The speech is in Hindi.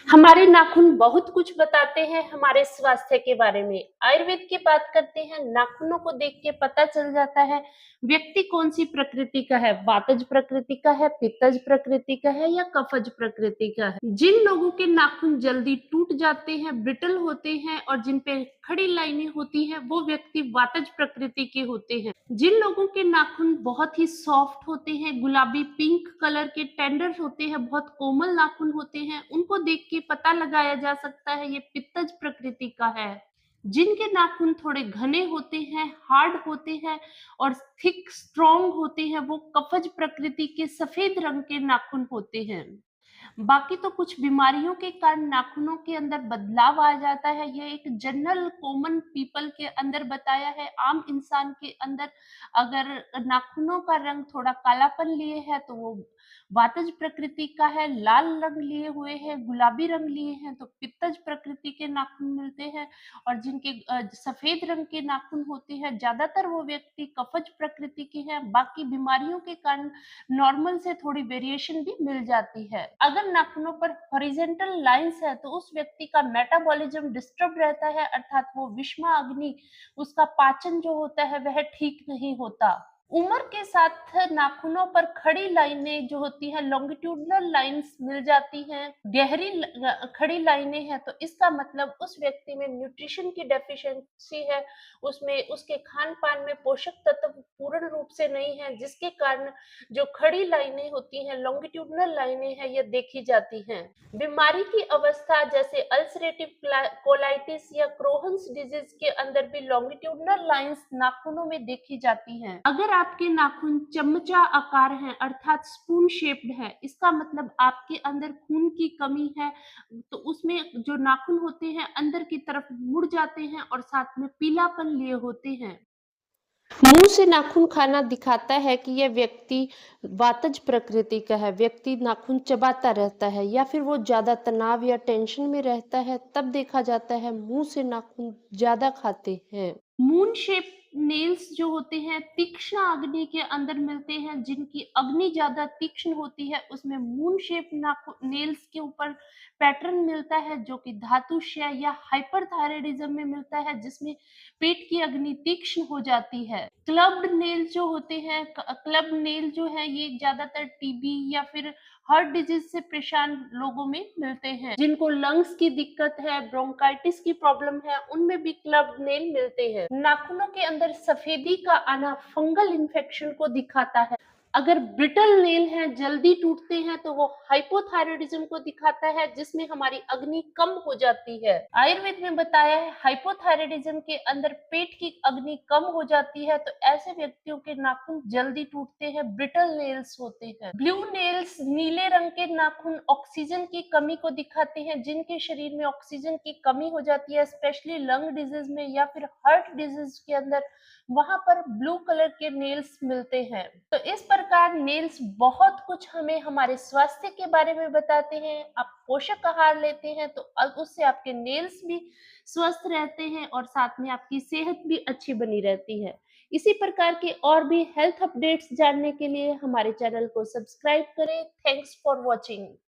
हमारे नाखून बहुत कुछ बताते हैं हमारे स्वास्थ्य के बारे में। आयुर्वेद की बात करते हैं, नाखूनों को देख के पता चल जाता है व्यक्ति कौन सी प्रकृति का है, वातज प्रकृति का है, पित्तज प्रकृति का है या कफज प्रकृति का है। जिन लोगों के नाखून जल्दी टूट जाते हैं, ब्रिटल होते हैं और जिन पे खड़ी लाइनें होती हैं, वो व्यक्ति वातज प्रकृति के होते हैं। जिन लोगों के नाखून बहुत ही सॉफ्ट होते हैं, गुलाबी पिंक कलर के टेंडर होते हैं, बहुत कोमल नाखून होते हैं, उनको देख के पता लगाया जा सकता है ये पित्तज प्रकृति का है। जिनके नाखून थोड़े घने होते हैं, हार्ड होते हैं और थिक स्ट्रॉन्ग होते हैं, वो कफज प्रकृति के सफेद रंग के नाखून होते हैं। बाकी तो कुछ बीमारियों के कारण नाखूनों के अंदर बदलाव आ जाता है। ये एक जनरल कॉमन पीपल के अंदर बताया है। आम इंसान के अंदर अगर नाखूनों का रंग थोड़ा कालापन लिए है तो वो वातज प्रकृति का है, लाल रंग लिए हुए हैं, गुलाबी रंग लिए हैं तो पित्तज प्रकृति के नाखून मिलते हैं और जिनके सफेद रंग के नाखून होते हैं ज्यादातर वो व्यक्ति कफज प्रकृति के हैं। बाकी बीमारियों के कारण नॉर्मल से थोड़ी वेरिएशन भी मिल जाती है। अगर नाखूनों पर हॉरिजॉन्टल लाइंस है तो उस व्यक्ति का मेटाबॉलिज्म डिस्टर्ब रहता है, अर्थात वो विषमा अग्नि, उसका पाचन जो होता है वह ठीक नहीं होता। उम्र के साथ नाखूनों पर खड़ी लाइनें जो होती हैं, लॉन्गिट्यूडनल लाइंस मिल जाती हैं, गहरी खड़ी लाइनें हैं तो इसका मतलब उस व्यक्ति में न्यूट्रिशन की डेफिशिएंसी है, उसमें उसके खान पान में पोषक तत्व पूर्ण रूप से नहीं है, जिसके कारण जो खड़ी लाइनें होती हैं, लॉन्गिट्यूडनल लाइनें हैं, ये देखी जाती हैं। बीमारी की अवस्था जैसे अल्सरेटिव कोलाइटिस या क्रोहन्स डिजीज के अंदर भी लॉन्गिट्यूडनल लाइंस नाखूनों में देखी जाती हैं। अगर आपके नाखून चमचा आकार हैं, अर्थात स्पून शेप्ड है, इसका मतलब आपके अंदर खून की कमी है, तो उसमें जो नाखून होते हैं अंदर की तरफ मुड़ जाते हैं और साथ में पीलापन लिए होते हैं। मुंह से नाखून खाना दिखाता है कि यह व्यक्ति वातज प्रकृति का है। व्यक्ति नाखून चबाता रहता है या फिर वो ज्यादा तनाव या टेंशन में रहता है, तब देखा जाता है मुंह से नाखून ज्यादा खाते हैं। मून शेप नेल्स जो होते हैं तीक्ष्ण अग्नि के अंदर मिलते हैं। जिनकी अग्नि ज्यादा तीक्ष्ण होती है उसमें मून शेप नेल्स के ऊपर पैटर्न मिलता है, जो कि धातु क्षय या हाइपरथायराइडिज्म में मिलता है, जिसमें पेट की अग्नि तीक्ष्ण हो जाती है। क्लब्ड नेल जो होते हैं, क्लब नेल जो है ये ज्यादातर टीबी या फिर हार्ट डिजीज से परेशान लोगों में मिलते हैं। जिनको लंग्स की दिक्कत है, ब्रोंकाइटिस की प्रॉब्लम है, उनमें भी क्लब्ड नेल मिलते हैं। नाखूनों के अंदर सफेदी का आना फंगल इन्फेक्शन को दिखाता है। अगर ब्रिटल नेल हैं, जल्दी टूटते हैं, तो वो हाइपोथायराइडिज्म को दिखाता है, जिसमें हमारी अग्नि कम हो जाती है। आयुर्वेद में बताया है हाइपोथायराइडिज्म के अंदर पेट की अग्नि कम हो जाती है, तो ऐसे व्यक्तियों के नाखून जल्दी टूटते हैं, ब्रिटल नेल्स होते हैं। ब्लू नेल्स, नीले रंग के नाखून ऑक्सीजन की कमी को दिखाते हैं। जिनके शरीर में ऑक्सीजन की कमी हो जाती है, स्पेशली लंग डिजीज में या फिर हार्ट डिजीज के अंदर, वहां पर ब्लू कलर के नेल्स मिलते हैं। तो इस प्रकार नेल्स बहुत कुछ हमें हमारे स्वास्थ्य के बारे में बताते हैं। आप पोषक आहार लेते हैं तो उससे आपके नेल्स भी स्वस्थ रहते हैं और साथ में आपकी सेहत भी अच्छी बनी रहती है। इसी प्रकार के और भी हेल्थ अपडेट्स जानने के लिए हमारे चैनल को सब्सक्राइब करें। Thanks for watching.